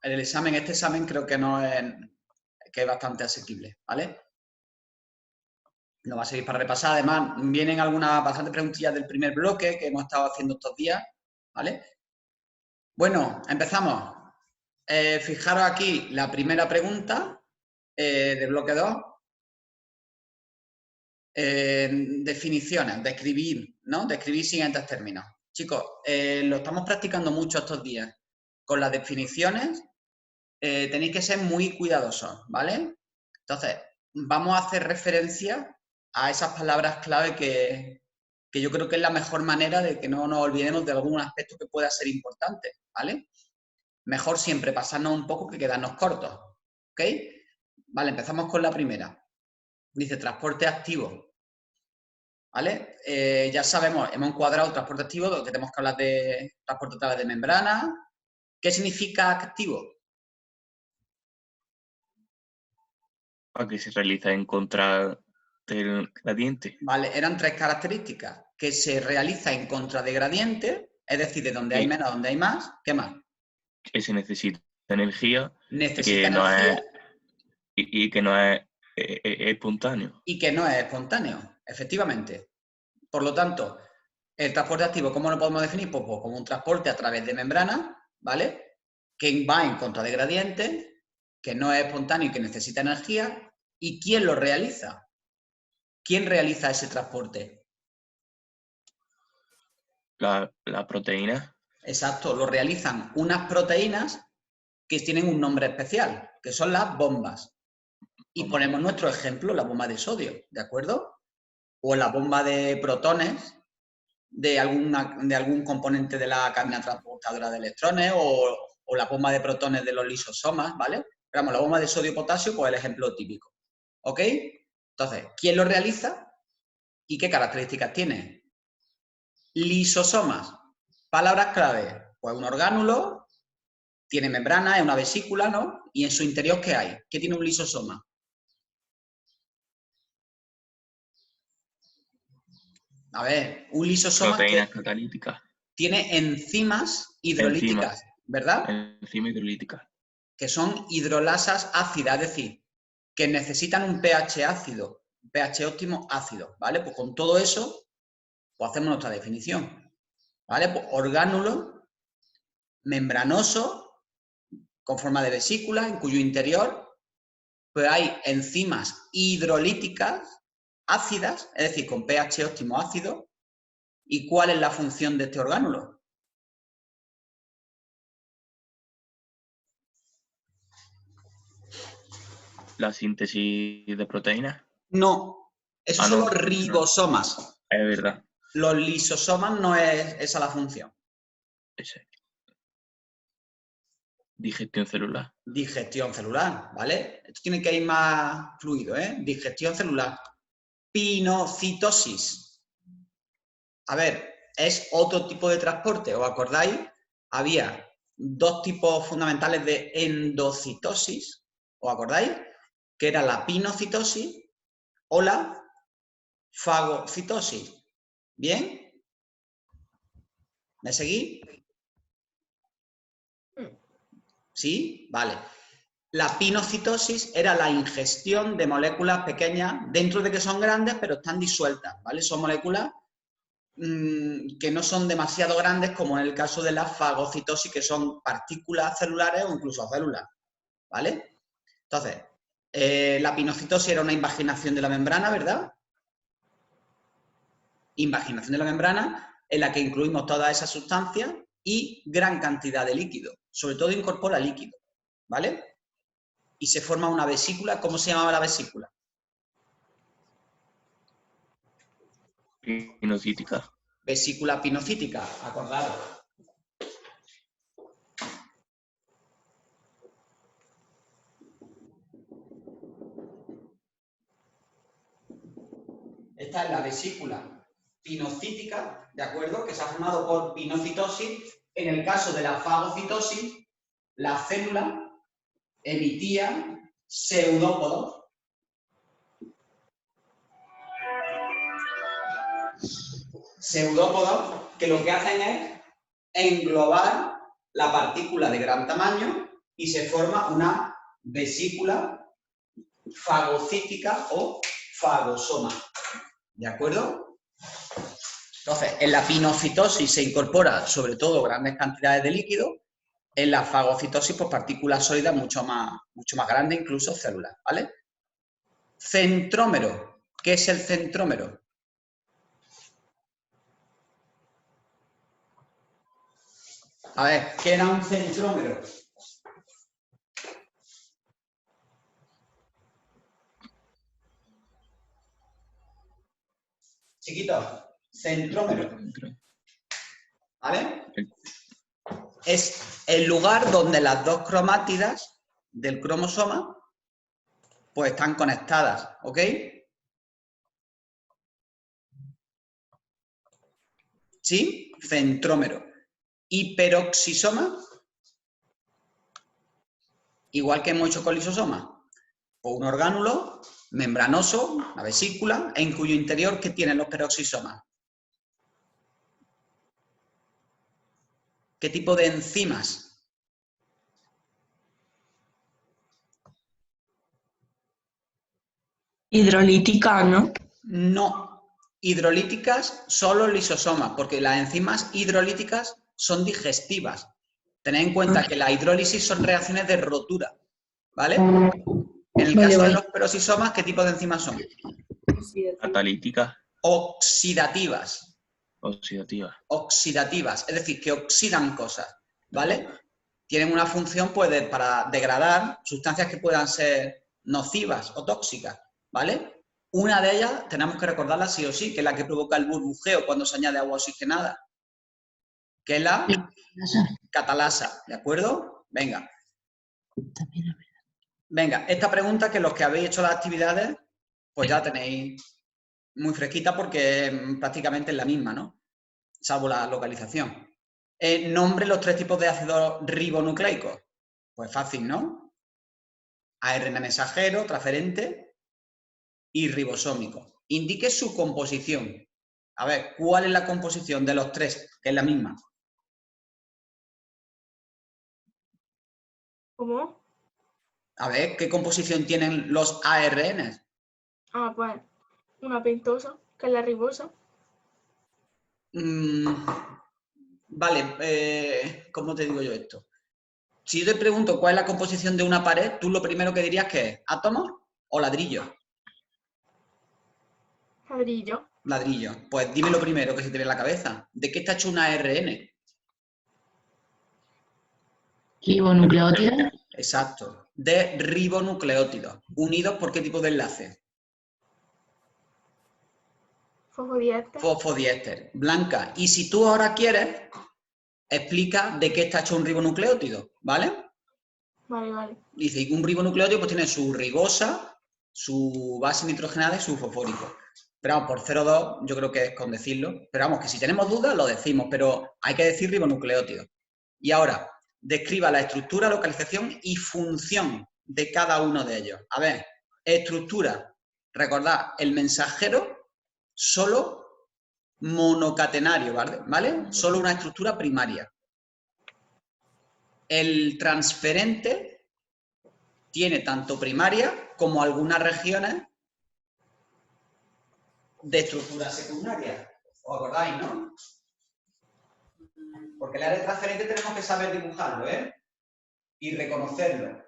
este examen creo que no es, que es bastante asequible, ¿vale? Lo va a seguir para repasar. Además, vienen bastantes preguntillas del primer bloque que hemos estado haciendo estos días, ¿vale? Bueno, empezamos. Fijaros aquí la primera pregunta de bloque 2. Definiciones, describir, ¿no? Describir siguientes términos. Chicos, lo estamos practicando mucho estos días. Con las definiciones tenéis que ser muy cuidadosos, ¿vale? Entonces, vamos a hacer referencia a esas palabras clave que yo creo que es la mejor manera de que no nos olvidemos de algún aspecto que pueda ser importante, ¿vale? Mejor siempre pasarnos un poco que quedarnos cortos, ¿ok? Vale, empezamos con la primera. Dice transporte activo, ¿vale? Ya sabemos, hemos encuadrado transporte activo, donde tenemos que hablar de transporte a través de membrana. ¿Qué significa activo? ¿A qué se realiza en contra del gradiente? Vale, eran 3 características. Que se realiza en contra de gradiente, es decir, de donde hay menos a donde hay más. ¿Qué más? Que se necesita energía Necesita energía y que no es espontáneo. y que no es espontáneo, efectivamente. Por lo tanto, el transporte activo, ¿cómo lo podemos definir? Pues como un transporte a través de membrana, ¿vale? Que va en contra de gradiente, que no es espontáneo y que necesita energía. ¿Y quién lo realiza? ¿Quién realiza ese transporte? La proteína. Exacto, lo realizan unas proteínas que tienen un nombre especial, que son las bombas. Y ponemos nuestro ejemplo, la bomba de sodio, ¿de acuerdo? O la bomba de protones de algún componente de la cadena transportadora de electrones o la bomba de protones de los lisosomas, ¿vale? Pero vamos, la bomba de sodio-potasio, pues el ejemplo típico. ¿Ok? Entonces, ¿quién lo realiza y qué características tiene? Lisosomas. Palabras clave. Pues un orgánulo, tiene membrana, es una vesícula, ¿no? Y en su interior, ¿qué hay? ¿Qué tiene un lisosoma? A ver, un lisosoma Proteínas catalíticas. tiene enzimas hidrolíticas, ¿verdad? Enzima hidrolítica. Que son hidrolasas ácidas, es decir, que necesitan un pH ácido, un pH óptimo ácido, ¿vale? Pues con todo eso, pues hacemos nuestra definición, ¿vale? Pues orgánulo membranoso, con forma de vesícula, en cuyo interior pues hay enzimas hidrolíticas ácidas, es decir, con pH óptimo ácido. ¿Y cuál es la función de este orgánulo? La síntesis de proteínas. No, esos son los ribosomas. No. Es verdad. Los lisosomas no es esa la función. Ese. Digestión celular. Digestión celular, ¿vale? Esto tiene que ir más fluido, ¿eh? Digestión celular. Pinocitosis. A ver, es otro tipo de transporte. ¿Os acordáis? Había 2 tipos fundamentales de endocitosis. ¿Os acordáis? Que era la pinocitosis o la fagocitosis. ¿Bien? ¿Me seguís? ¿Sí? Vale. La pinocitosis era la ingestión de moléculas pequeñas, dentro de que son grandes, pero están disueltas, ¿vale? Son moléculas que no son demasiado grandes, como en el caso de la fagocitosis, que son partículas celulares o incluso células, ¿vale? Entonces, la pinocitosis era una invaginación de la membrana, ¿verdad? Invaginación de la membrana en la que incluimos todas esas sustancias y gran cantidad de líquido, sobre todo incorpora líquido, ¿vale? Y se forma una vesícula. ¿Cómo se llamaba la vesícula? Pinocítica. Vesícula pinocítica, acordaros. Esta es la vesícula pinocítica, ¿de acuerdo? Que se ha formado por pinocitosis. En el caso de la fagocitosis, la célula emitía pseudópodos. Pseudópodos que lo que hacen es englobar la partícula de gran tamaño y se forma una vesícula fagocítica o fagosoma. ¿De acuerdo? Entonces, en la pinocitosis se incorpora sobre todo grandes cantidades de líquido. En la fagocitosis, pues partículas sólidas mucho más grandes, incluso células, ¿vale? Centrómero. ¿Qué es el centrómero? A ver, ¿qué era un centrómero? Chiquitos, centrómero. ¿Vale? Es el lugar donde las dos cromátidas del cromosoma pues están conectadas, ¿ok? ¿Sí? Centrómero. Hiperoxisoma, igual que hemos hecho con lisosoma, o un orgánulo membranoso, una vesícula, en cuyo interior, ¿qué tienen los peroxisomas? ¿Qué tipo de enzimas? Hidrolítica, ¿no? No. Hidrolíticas solo lisosomas, porque las enzimas hidrolíticas son digestivas. Tened en cuenta que la hidrólisis son reacciones de rotura, ¿vale? En el Vale, caso de vale. los peroxisomas, ¿qué tipo de enzimas son? Catalítica, Oxidativas. oxidativa. Oxidativas, es decir, que oxidan cosas, ¿vale? Tienen una función pues, para degradar sustancias que puedan ser nocivas o tóxicas, ¿vale? Una de ellas tenemos que recordarla sí o sí, que es la que provoca el burbujeo cuando se añade agua oxigenada, que es la catalasa, ¿de acuerdo? Venga. Venga, esta pregunta que los que habéis hecho las actividades, pues ya la tenéis muy fresquita porque prácticamente es la misma, ¿no? Salvo la localización. Nombre los tres tipos de ácidos ribonucleicos. Pues fácil, ¿no? ARN mensajero, transferente y ribosómico. Indique su composición. A ver, ¿cuál es la composición de los tres? Que es la misma. ¿Cómo? A ver, ¿qué composición tienen los ARN? Ah, pues una pentosa, que es la ribosa. Vale, ¿cómo te digo yo esto? Si yo te pregunto cuál es la composición de una pared, tú lo primero que dirías que es átomos o ladrillos. Ladrillo. Ladrillo. Pues dime lo primero que se te viene a la cabeza. ¿De qué está hecho una ARN? Ribonucleótido. Exacto. De ribonucleótidos. ¿Unidos por qué tipo de enlace? Fosfodiéster. Fosfodiéster. Blanca. Y si tú ahora quieres, explica de qué está hecho un ribonucleótido, ¿vale? Vale, vale. Dice, un ribonucleótido pues tiene su ribosa, su base nitrogenada y su fosfórico. Pero vamos, por 0,2 yo creo que es con decirlo. Pero vamos, que si tenemos dudas lo decimos, pero hay que decir ribonucleótido. Y ahora, describa la estructura, localización y función de cada uno de ellos. A ver, estructura. Recordad, el mensajero solo monocatenario, ¿vale? Solo una estructura primaria. El transferente tiene tanto primaria como algunas regiones de estructura secundaria. ¿Os acordáis, no? Porque el área transferente tenemos que saber dibujarlo, ¿eh? Y reconocerlo.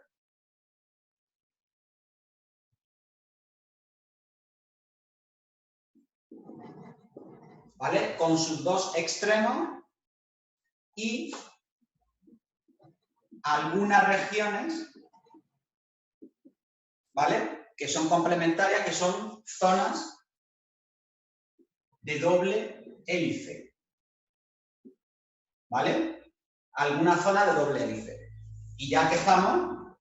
¿Vale? Con sus dos extremos y algunas regiones, ¿vale? Que son complementarias, que son zonas de doble hélice. ¿Vale? Alguna zona de doble hélice. Y ya que estamos,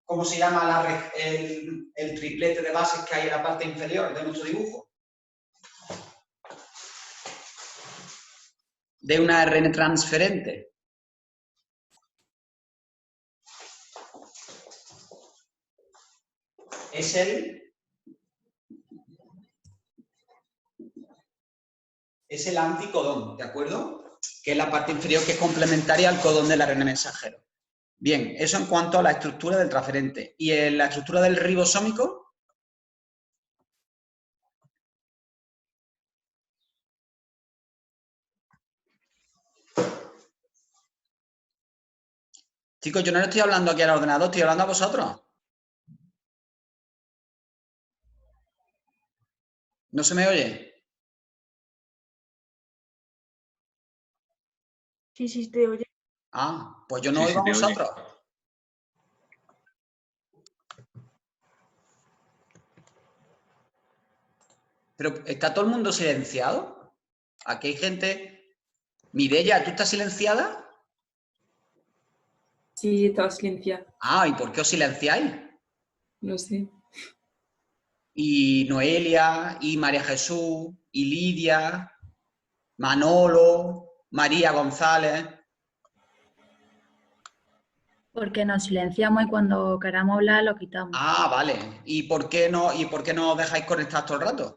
¿cómo se llama el triplete de bases que hay en la parte inferior de nuestro dibujo? De una ARN transferente. Es el anticodón, ¿de acuerdo? que es la parte inferior que es complementaria al codón del ARN mensajero. Bien, eso en cuanto a la estructura del transferente. ¿Y en la estructura del ribosómico? Chicos, yo no le estoy hablando aquí al ordenador, estoy hablando a vosotros. ¿No se me oye? Sí, sí, te oye. Ah, pues yo no Sí, oigo sí a te oye. vosotros. Pero ¿está todo el mundo silenciado? Aquí hay gente... Mireia, ¿tú estás silenciada? Sí, estaba silenciada. Ah, ¿y por qué os silenciáis? No sé. Y Noelia, y María Jesús, y Lidia, Manolo, María González. Porque nos silenciamos y cuando queramos hablar lo quitamos. Ah, vale. ¿Y por qué no os dejáis conectar todo el rato?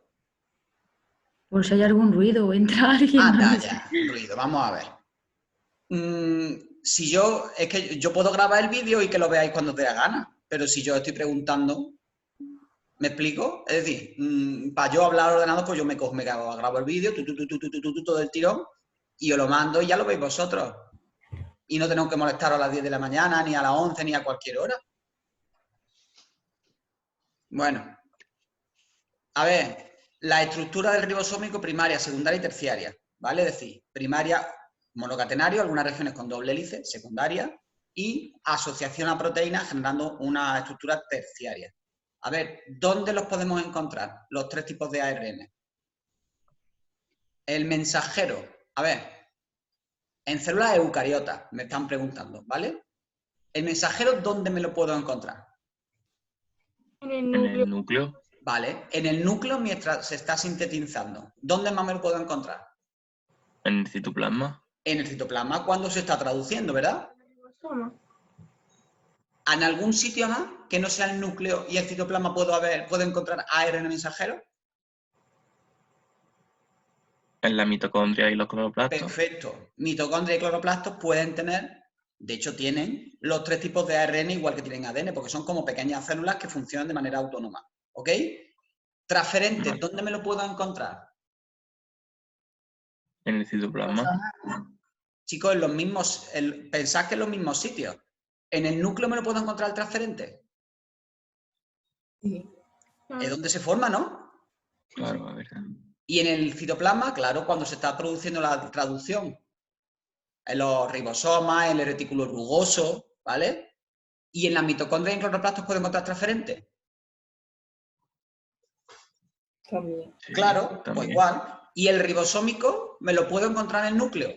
Por si hay algún ruido o entra alguien. Anda no sé. ya, ruido, vamos a ver. Si yo, es que yo puedo grabar el vídeo y que lo veáis cuando os dé la gana, pero si yo estoy preguntando, ¿me explico? Es decir, para yo hablar al ordenador, pues yo me grabo el vídeo, todo el tirón, y os lo mando y ya lo veis vosotros. Y no tenemos que molestaros a las 10 de la mañana, ni a las 11, ni a cualquier hora. Bueno, a ver, la estructura del ribosómico primaria, secundaria y terciaria, ¿vale? Es decir, primaria, monocatenario, algunas regiones con doble hélice, secundaria, y asociación a proteínas generando una estructura terciaria. A ver, ¿dónde los podemos encontrar? Los tres tipos de ARN. El mensajero, a ver, en células eucariotas, me están preguntando, ¿vale? El mensajero, ¿dónde me lo puedo encontrar? En el En núcleo. el núcleo, Vale, en el núcleo mientras se está sintetizando. ¿Dónde más me lo puedo encontrar? en el citoplasma, En el citoplasma cuando se está traduciendo, ¿verdad? Ribosoma. ¿En algún sitio más que no sea el núcleo y el citoplasma puedo encontrar ARN mensajero? en la mitocondria y los cloroplastos, Perfecto. Mitocondria y cloroplastos pueden tener, de hecho tienen, los tres tipos de ARN igual que tienen ADN, porque son como pequeñas células que funcionan de manera autónoma. ¿Ok? Transferente, Vale. ¿dónde me lo puedo encontrar? en el citoplasma, Chicos, en los mismos, pensad que en los mismos sitios. ¿En el núcleo me lo puedo encontrar el transferente? Sí. Es donde se forma, ¿no? claro, a ver. Y en el citoplasma, claro, cuando se está produciendo la traducción, en los ribosomas, en el retículo rugoso, ¿vale? Y en las mitocondrias y en cloroplastos puedo encontrar transferentes. También. Sí, Claro, pues también. igual. Y el ribosómico me lo puedo encontrar en el núcleo.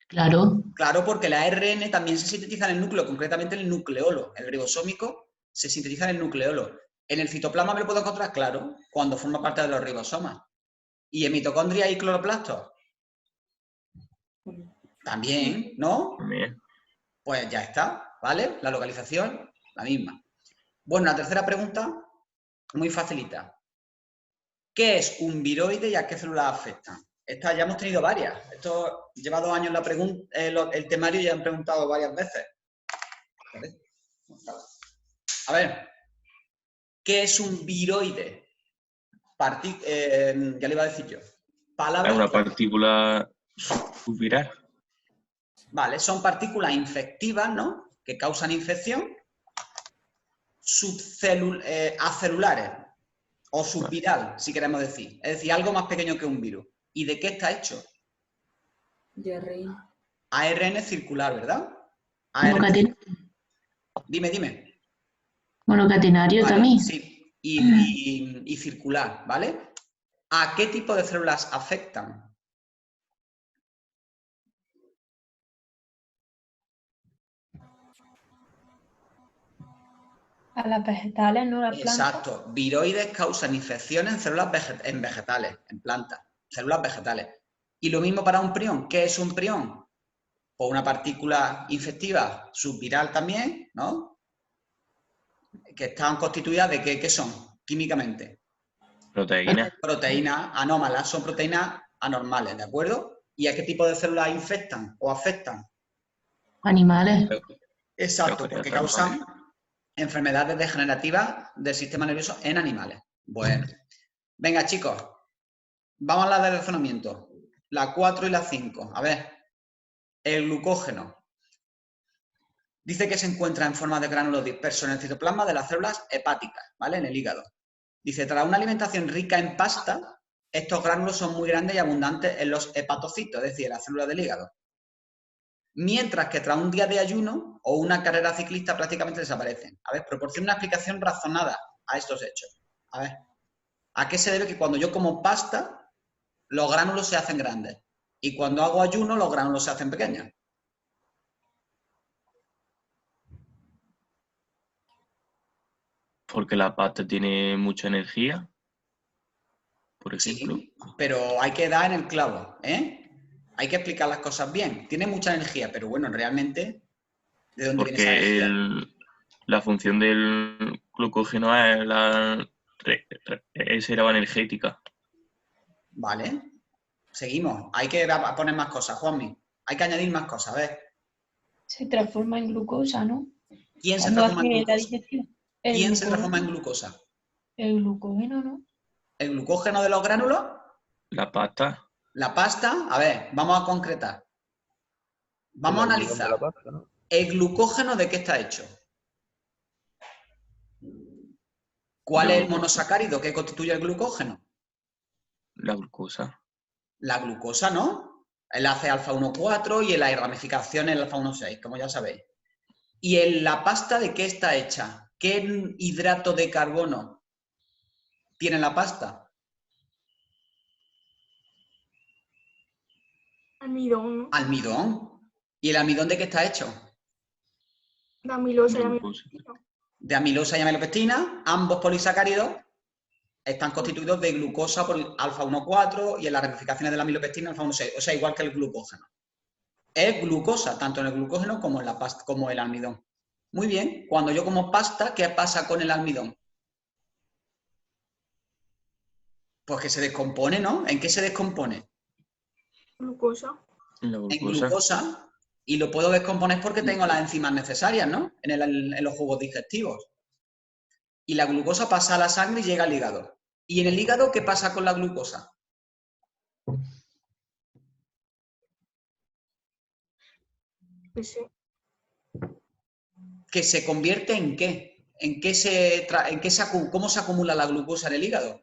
Claro, Claro, porque la ARN también se sintetiza en el núcleo, concretamente en el nucleolo. El ribosómico se sintetiza en el nucleolo. En el citoplasma me lo puedo encontrar, claro, cuando forma parte de los ribosomas. ¿Y en mitocondria y cloroplastos? También, ¿no? También. Pues ya está, ¿vale? La localización, la misma. Bueno, la tercera pregunta, muy facilita. ¿Qué es un viroide y a qué células afecta? Esta ya hemos tenido varias. Esto lleva 2 años el temario y ya han preguntado varias veces. A ver, ¿qué es un viroide? Ya le iba a decir yo. Es Palabras una clave. partícula subviral. Vale, son partículas infectivas, ¿no? Que causan infección. Acelulares o subviral, si queremos decir. Es decir, algo más pequeño que un virus. ¿Y de qué está hecho? Diarrea. ARN circular, ¿verdad? monocaten- Dime. monocatenario Vale, también. sí. Y circular, ¿vale? ¿A qué tipo de células afectan? A las vegetales, no a las plantas. Exacto. Viroides causan infecciones en células en vegetales, en plantas, células vegetales. Y lo mismo para un prión. ¿Qué es un prión? Pues una partícula infectiva subviral también, ¿no? Que están constituidas de ¿qué son químicamente? Proteínas. Proteínas anómalas, son proteínas anormales, ¿de acuerdo? ¿Y a qué tipo de células infectan o afectan? Animales. Exacto, porque causan enfermedades degenerativas del sistema nervioso en animales. Bueno, venga chicos, vamos a hablar del razonamiento. La 4 y la 5. A ver, el glucógeno. Dice que se encuentra en forma de gránulos dispersos en el citoplasma de las células hepáticas, ¿vale? En el hígado. Dice, tras una alimentación rica en pasta, estos gránulos son muy grandes y abundantes en los hepatocitos, es decir, en las células del hígado. Mientras que tras un día de ayuno o una carrera ciclista prácticamente desaparecen. A ver, proporciona una explicación razonada a estos hechos. A ver, ¿a qué se debe que cuando yo como pasta, los gránulos se hacen grandes? Y cuando hago ayuno, los gránulos se hacen pequeños. Porque la pasta tiene mucha energía, por ejemplo. Sí, pero hay que dar en el clavo, ¿eh? Hay que explicar las cosas bien. Tiene mucha energía, pero bueno, realmente, ¿de dónde viene esa Porque energía? la función del glucógeno es la reserva energética. Vale, seguimos. Hay que poner más cosas, Juanmi. Hay que añadir más cosas, a ver. Se transforma en glucosa, ¿no? ¿Quién se Cuando transforma en hace la glucosa? digestión. ¿Quién se transforma en glucosa? El glucógeno, ¿no? ¿El glucógeno de los gránulos? La pasta, ¿La pasta? A ver, vamos a concretar. Vamos a El almidón de analizar. la pasta, ¿no? ¿El glucógeno de qué está hecho? ¿Cuál de es el glucosa. monosacárido que constituye el glucógeno? La glucosa. La glucosa, ¿no? El ACE alfa 1,4 y en la ramificación el alfa 1,6, como ya sabéis. ¿Y en la pasta de qué está hecha? ¿Qué hidrato de carbono tiene la pasta? Almidón, ¿no? Almidón. ¿Y el almidón de qué está hecho? De amilosa y Glucosa. amilopectina. De amilosa y amilopectina. Ambos polisacáridos están constituidos de glucosa por alfa 1,4 y en las ramificaciones de la amilopectina alfa 1,6. O sea, igual que el glucógeno. Es glucosa, tanto en el glucógeno como en la pasta, como el almidón. Muy bien. Cuando yo como pasta, ¿qué pasa con el almidón? Pues que se descompone, ¿no? ¿En qué se descompone? Glucosa. La En glucosa. glucosa, y lo puedo descomponer porque tengo las enzimas necesarias, ¿no? En los jugos digestivos. Y la glucosa pasa a la sangre y llega al hígado. ¿Y en el hígado qué pasa con la glucosa? Pues sí. ¿Que se convierte en qué? ¿Cómo se acumula la glucosa en el hígado?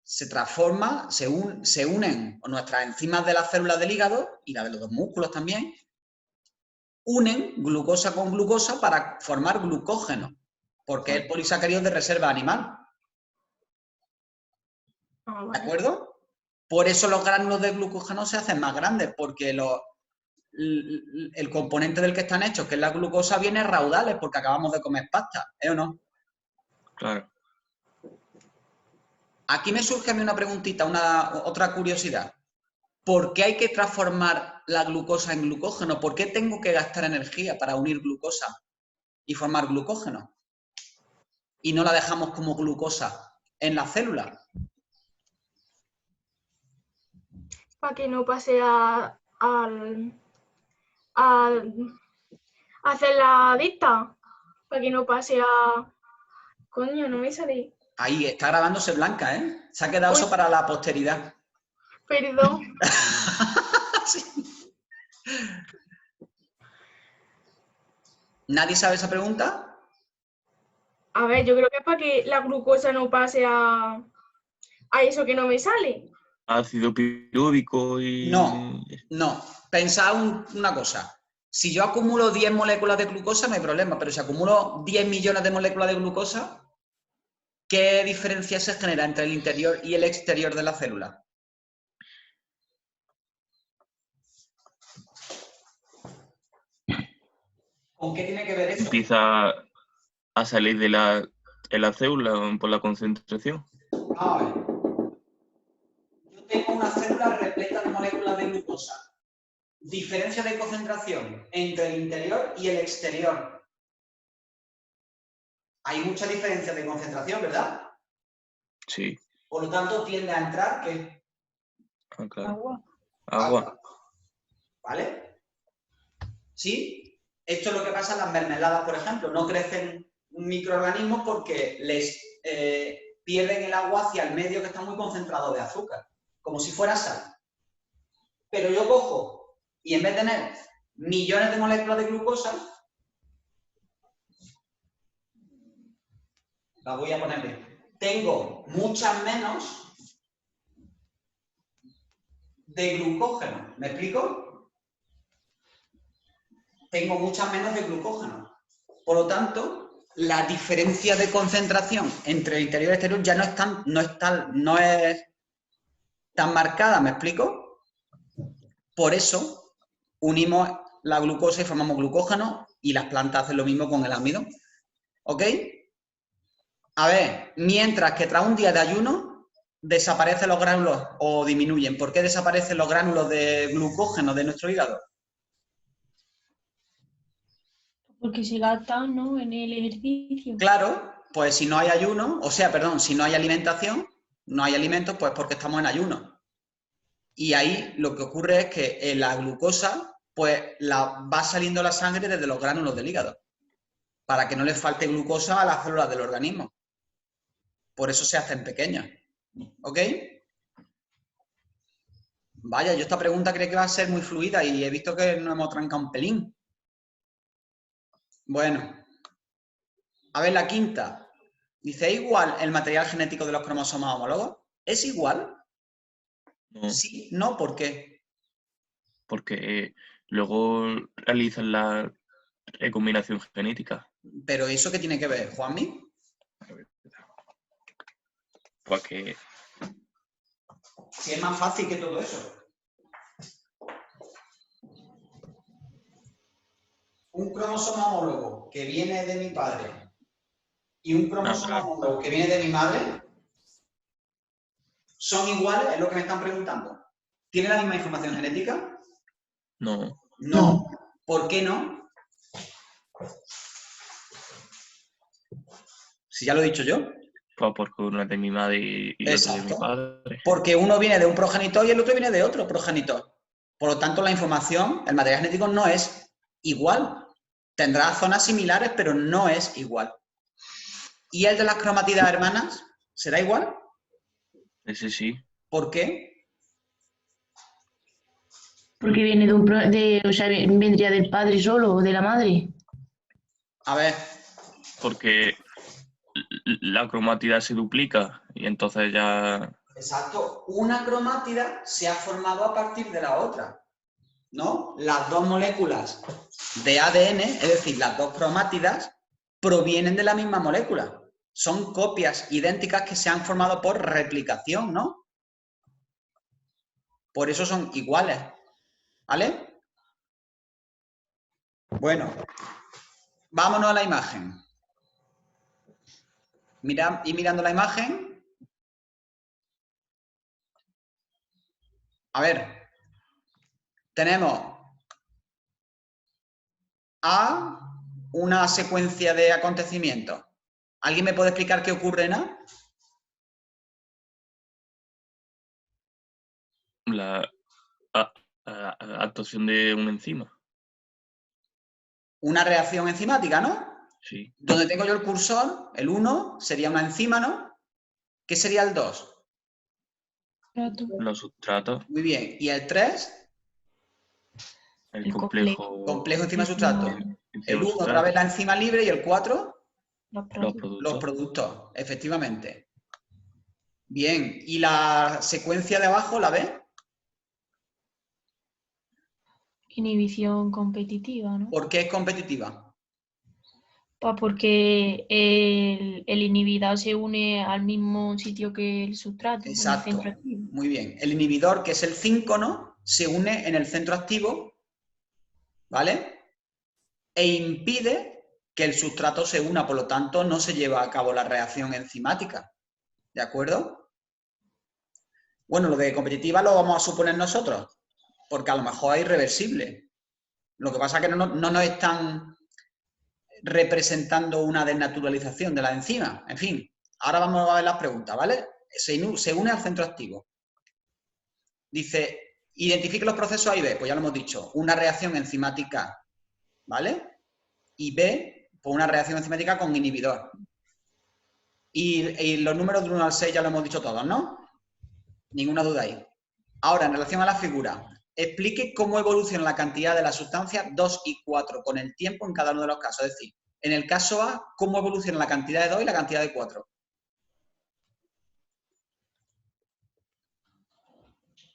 Se transforma, se unen nuestras enzimas de las células del hígado y la de los músculos también, unen glucosa con glucosa para formar glucógeno, porque es el polisacárido de reserva animal. Ah, ¿De vale. acuerdo? Por eso los gránulos de glucógeno se hacen más grandes, porque el componente del que están hechos, que es la glucosa, viene raudales, porque acabamos de comer pasta, ¿eh o no? Claro. Aquí me surge a mí una preguntita, otra curiosidad. ¿Por qué hay que transformar la glucosa en glucógeno? ¿Por qué tengo que gastar energía para unir glucosa y formar glucógeno? Y no la dejamos como glucosa en la célula. Para que no pase a hacer la dicta. Para que no pase a... Coño, no me sale. Ahí está grabándose Blanca, ¿eh? Se ha quedado Uy. eso para la posteridad. Perdón. Sí. ¿Nadie sabe esa pregunta? A ver, yo creo que es para que la glucosa no pase a eso que no me sale. Ácido piruvico y... No. Pensad una cosa. Si yo acumulo 10 moléculas de glucosa, no hay problema, pero si acumulo 10 millones de moléculas de glucosa, ¿qué diferencia se genera entre el interior y el exterior de la célula? ¿Con qué tiene que ver eso? Empieza a salir de la célula por la concentración. A ver. Yo tengo una célula repleta de moléculas de glucosa. Diferencia de concentración entre el interior y el exterior. Hay mucha diferencia de concentración, ¿verdad? Sí. Por lo tanto, tiende a entrar, ¿qué? Ah, claro. Agua. Agua. ¿Vale? ¿Sí? Esto es lo que pasa en las mermeladas, por ejemplo. No crecen microorganismos porque les pierden el agua hacia el medio que está muy concentrado de azúcar, como si fuera sal. Pero yo cojo y en vez de tener millones de moléculas de glucosa, las voy a poner bien. Tengo muchas menos de glucógeno. ¿Me explico? Tengo muchas menos de glucógeno. Por lo tanto, la diferencia de concentración entre el interior y el exterior ya no es tan marcada. ¿Me explico? Por eso unimos la glucosa y formamos glucógeno y las plantas hacen lo mismo con el amidón. ¿Ok? A ver, mientras que tras un día de ayuno desaparecen los gránulos o disminuyen. ¿Por qué desaparecen los gránulos de glucógeno de nuestro hígado? Porque se gastan, ¿no? En el ejercicio. Claro, pues si no hay ayuno, si no hay alimentación, no hay alimentos, pues porque estamos en ayuno. Y ahí lo que ocurre es que la glucosa, pues va saliendo la sangre desde los gránulos del hígado, para que no les falte glucosa a las células del organismo. Por eso se hacen pequeñas. ¿Ok? Vaya, yo esta pregunta creo que va a ser muy fluida y he visto que nos hemos trancado un pelín. Bueno. A ver, la quinta. Dice, ¿es igual el material genético de los cromosomas homólogos? ¿Es igual? No, Sí, no, ¿por qué? porque luego realizan la recombinación genética. ¿Pero eso qué tiene que ver, Juanmi? Pues que Si es más fácil que todo eso. Un cromosoma homólogo que viene de mi padre y un cromosoma homólogo que viene de mi madre son iguales, es lo que me están preguntando. ¿Tienen la misma información genética? no. No. ¿Por qué no? Si ya lo he dicho yo. Pues porque uno es de mi madre y otro de mi Exacto. padre. Porque uno viene de un progenitor y el otro viene de otro progenitor. Por lo tanto, la información, el material genético no es igual. Tendrá zonas similares, pero no es igual. ¿Y el de las cromátidas hermanas? ¿Será igual? Ese sí. ¿Por qué? Porque viene o sea, vendría del padre solo o de la madre. A ver, Porque la cromatida se duplica y entonces ya... exacto. Una cromátida se ha formado a partir de la otra, ¿no? Las dos moléculas de ADN, es decir, las dos cromátidas, provienen de la misma molécula. Son copias idénticas que se han formado por replicación, ¿no? Por eso son iguales, ¿vale? Bueno, vámonos a la imagen. Y mirando la imagen, a ver, tenemos una secuencia de acontecimientos. ¿Alguien me puede explicar qué ocurre en A? La actuación de una enzima. Una reacción enzimática, ¿no? Sí. Donde tengo yo el cursor, el 1 sería una enzima, ¿no? ¿Qué sería el 2? Los sustratos. Muy bien. ¿Y el 3? El complejo. Complejo enzima-sustrato. El 1 enzima-sustrato. otra vez la enzima libre y el 4 Los Los productos. los productos. productos, efectivamente. Bien. ¿Y la secuencia de abajo la ves? Inhibición competitiva, ¿no? ¿Por qué es competitiva? Pues porque el inhibidor se une al mismo sitio que el sustrato, en el Exacto. centro activo. Muy bien. El inhibidor, que es el 5, ¿no? Se une en el centro activo, ¿vale? E impide que el sustrato se una, por lo tanto, no se lleva a cabo la reacción enzimática. ¿De acuerdo? Bueno, lo de competitiva lo vamos a suponer nosotros. porque a lo mejor es irreversible. Lo que pasa es que no nos están representando una desnaturalización de la enzima. En fin, ahora vamos a ver las preguntas, ¿vale? Se une al centro activo. Dice, identifique los procesos A y B. Pues ya lo hemos dicho, una reacción enzimática, ¿vale? Y B, pues una reacción enzimática con inhibidor. Y los números de 1 al 6 ya lo hemos dicho todos, ¿no? Ninguna duda ahí. Ahora, en relación a la figura, explique cómo evoluciona la cantidad de las sustancias 2 y 4 con el tiempo en cada uno de los casos. Es decir, en el caso A, cómo evoluciona la cantidad de 2 y la cantidad de 4.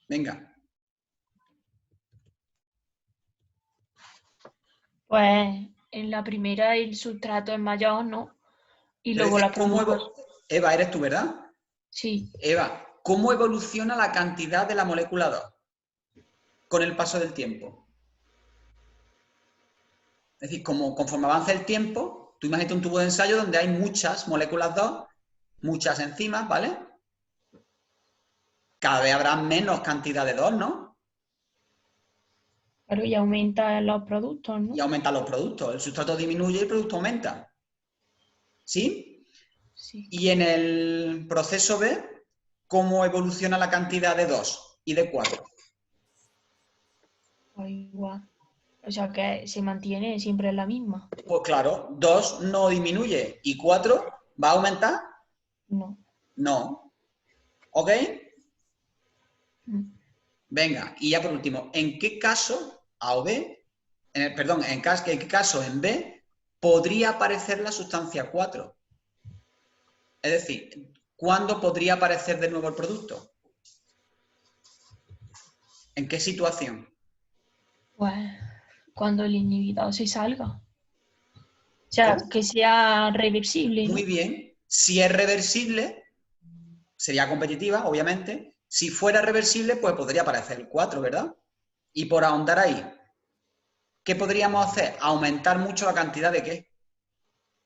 Venga. Pues en la primera el sustrato es mayor, ¿no? Y Pero luego dices, la ¿cómo productos. Eva, eres tú, ¿verdad? Sí, Eva, ¿cómo evoluciona la cantidad de la molécula 2 con el paso del tiempo? Es decir, conforme avanza el tiempo, tú imagínate un tubo de ensayo donde hay muchas moléculas 2, muchas enzimas, ¿vale? Cada vez habrá menos cantidad de 2, ¿no? claro, y aumenta los productos, ¿no? Y aumentan los productos. El sustrato disminuye y el producto aumenta. ¿Sí? Sí. Y en el proceso B, ¿cómo evoluciona la cantidad de 2 y de 4? Pues igual. O sea que se mantiene siempre la misma. Pues claro, 2 no disminuye y 4 va a aumentar. No. No. ¿Ok? Mm. Venga, y ya por último, ¿en qué caso A o B, en qué caso en B podría aparecer la sustancia 4? Es decir, ¿cuándo podría aparecer de nuevo el producto? ¿En qué situación? Pues cuando el inhibidor se salga. O sea, ¿Cómo? que sea reversible, ¿no? Muy bien. Si es reversible, sería competitiva, obviamente. Si fuera reversible, pues podría aparecer el 4, ¿verdad? Y por ahondar ahí, ¿qué podríamos hacer? Aumentar mucho la cantidad de ¿qué?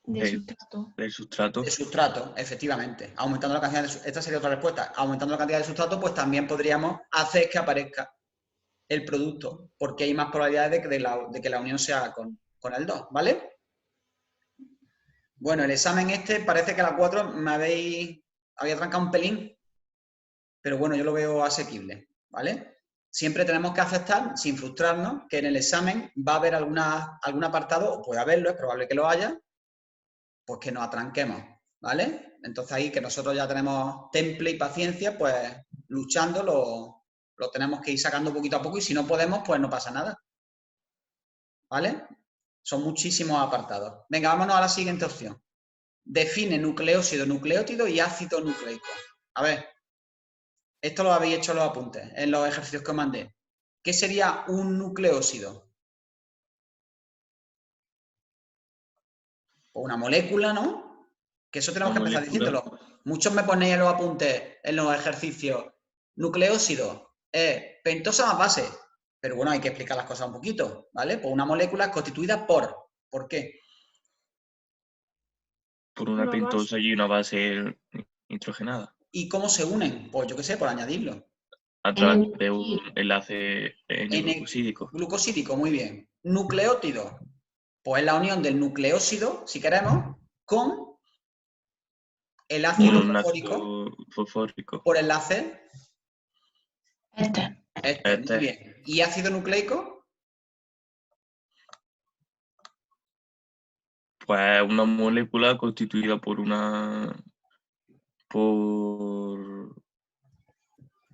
De sustrato. Del sustrato. De sustrato, efectivamente. Aumentando la cantidad de esta sería otra respuesta. Aumentando la cantidad de sustrato, pues también podríamos hacer que aparezca el producto, porque hay más probabilidades de que la unión sea con el 2, ¿vale? Bueno, el examen este parece que a la 4 me había trancado un pelín, pero bueno, yo lo veo asequible, ¿vale? Siempre tenemos que aceptar, sin frustrarnos, que en el examen va a haber algún apartado, o puede haberlo, es probable que lo haya, pues que nos atranquemos, ¿vale? Entonces ahí que nosotros ya tenemos temple y paciencia, pues luchando lo tenemos que ir sacando poquito a poco y si no podemos, pues no pasa nada, ¿vale? Son muchísimos apartados. Venga, vámonos a la siguiente opción. Define nucleósido, nucleótido y ácido nucleico. A ver, esto lo habéis hecho en los apuntes, en los ejercicios que os mandé. ¿Qué sería un nucleósido? Pues una molécula, ¿no? Que eso tenemos que empezar diciéndolo. Muchos me ponéis en los apuntes, en los ejercicios, nucleósido, pentosa más base. Pero bueno, hay que explicar las cosas un poquito, ¿vale? Pues una molécula es constituida ¿por qué? Por una Una pentosa y una base nitrogenada. ¿Y cómo se unen? Pues yo qué sé, por añadirlo. A través de un enlace glucosídico. Glucosídico, muy bien. Nucleótido, pues es la unión del nucleósido, si queremos, con el ácido Un fosfórico ácido fosfórico. por enlace. Este. Muy bien. ¿Y ácido nucleico? Pues una molécula constituida por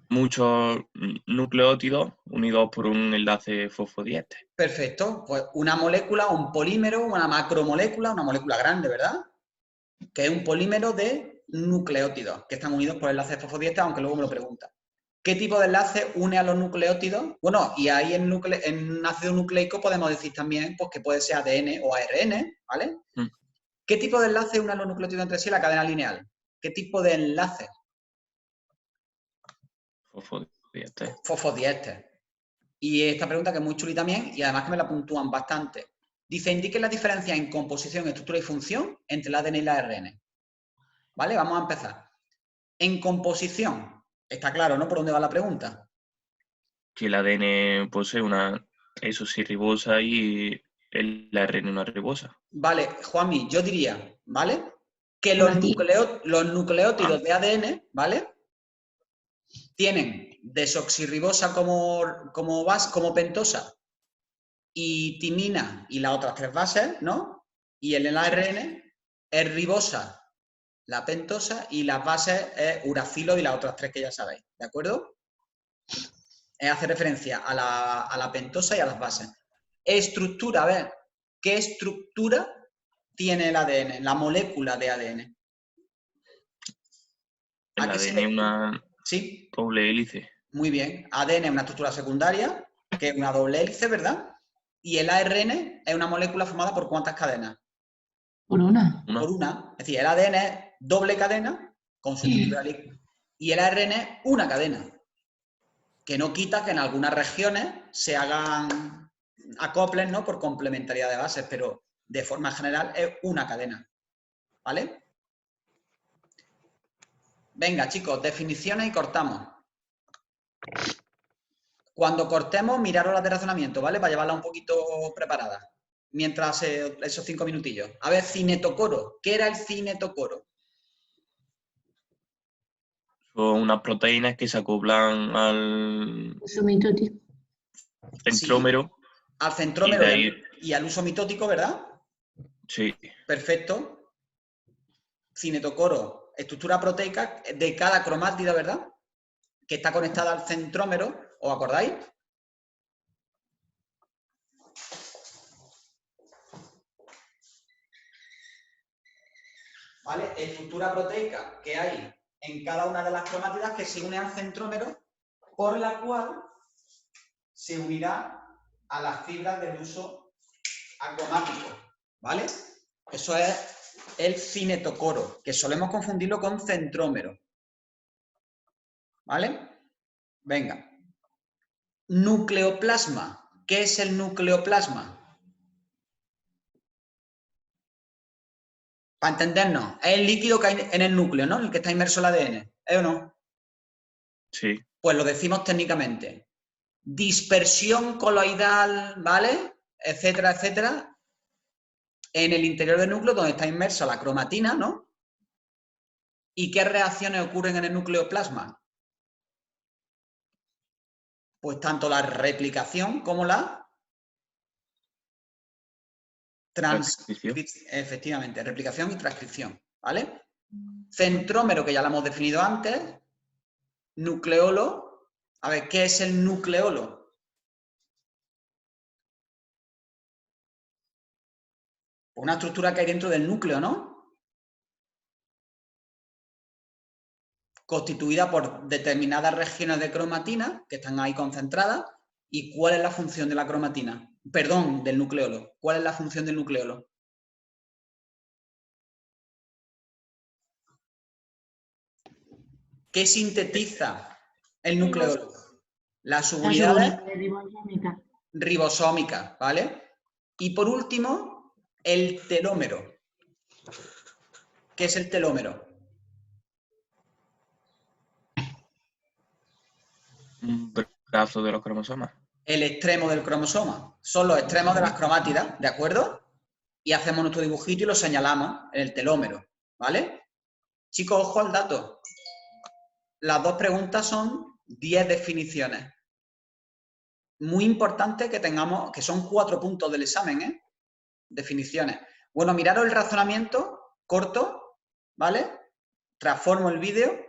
muchos nucleótidos unidos por un enlace fosfodiéster. Perfecto. Pues una molécula, un polímero, una macromolécula, una molécula grande, ¿verdad? Que es un polímero de nucleótidos, que están unidos por enlaces fosfodiéster, aunque luego me lo preguntan. ¿Qué tipo de enlace une a los nucleótidos? Bueno, y ahí en ácido nucleico podemos decir también pues, que puede ser ADN o ARN, ¿vale? ¿Qué tipo de enlace une a los nucleótidos entre sí en la cadena lineal? ¿Qué tipo de enlace? Fosfodiéster. Fosfodiéster. Y esta pregunta que es muy chuli también, y además que me la puntúan bastante. Dice, indique la diferencia en composición, estructura y función entre el ADN y el ARN. ¿Vale? Vamos a empezar. En composición, está claro, ¿no? Por dónde va la pregunta. que el ADN posee una exosirribosa y el ARN una ribosa. Vale, Juanmi, yo diría, ¿vale? Que los nucleótidos de ADN, ¿vale? Tienen desoxirribosa como pentosa y timina y las otras 3 bases, ¿no? Y en el ARN es ribosa la pentosa y las bases es uracilo y las otras 3 que ya sabéis, ¿de acuerdo? Hace referencia a la pentosa y a las bases. Estructura, a ver, ¿qué estructura tiene el ADN, la molécula de ADN? El ADN es una Sí, doble hélice. muy bien. ADN es una estructura secundaria, que es una doble hélice, ¿verdad? Y el ARN es una molécula formada por ¿cuántas cadenas? Por una. Por una. Es decir, el ADN es doble cadena con su estructura elíptica. Y el ARN es una cadena. Que no quita que en algunas regiones se hagan acoples, ¿no? Por complementariedad de bases, pero de forma general es una cadena. ¿Vale? Venga, chicos, definiciones y cortamos. Cuando cortemos, miraros las de razonamiento, ¿vale? Para llevarla un poquito preparada. Mientras esos 5 minutillos. A ver, cinetocoro. ¿Qué era el cinetocoro? Son unas proteínas que se acoplan al Uso mitótico. centrómero. Sí, al centrómero Y de ahí- y al uso mitótico, ¿verdad? Sí, Perfecto. Cinetocoro, estructura proteica de cada cromátida, ¿verdad? Que está conectada al centrómero, ¿os acordáis? ¿Vale? Estructura proteica que hay en cada una de las cromátidas que se une al centrómero, por la cual se unirá a las fibras del uso acromático, ¿vale? Eso es el cinetocoro, que solemos confundirlo con centrómero, ¿vale? Venga. Nucleoplasma. ¿Qué es el nucleoplasma? Para entendernos, es el líquido que hay en el núcleo, ¿no? El que está inmerso en el ADN, ¿es o no? sí. Pues lo decimos técnicamente. Dispersión coloidal, ¿vale? Etcétera, etcétera. En el interior del núcleo donde está inmersa la cromatina, ¿no? ¿Y qué reacciones ocurren en el nucleoplasma? Pues tanto la replicación como la Transcripción. efectivamente, replicación y transcripción, ¿vale? Centrómero, que ya lo hemos definido antes. Nucleolo. A ver, ¿qué es el nucleolo? Una estructura que hay dentro del núcleo, ¿no? Constituida por determinadas regiones de cromatina que están ahí concentradas. ¿Y cuál es la función de la cromatina? Perdón, del nucleolo. ¿Cuál es la función del nucleolo? ¿Qué sintetiza el nucleolo? Las unidades ribosómicas, ¿vale? Y por último, el telómero. ¿Qué es el telómero? Un brazo de los cromosomas. El extremo del cromosoma. Son los extremos de las cromátidas, ¿de acuerdo? Y hacemos nuestro dibujito y lo señalamos en el telómero, ¿vale? Chicos, ojo al dato. Las 2 preguntas son 10 definiciones. Muy importante que tengamos, que son 4 puntos del examen, ¿eh? Definiciones. Bueno, miraros el razonamiento corto, ¿vale? Transformo el vídeo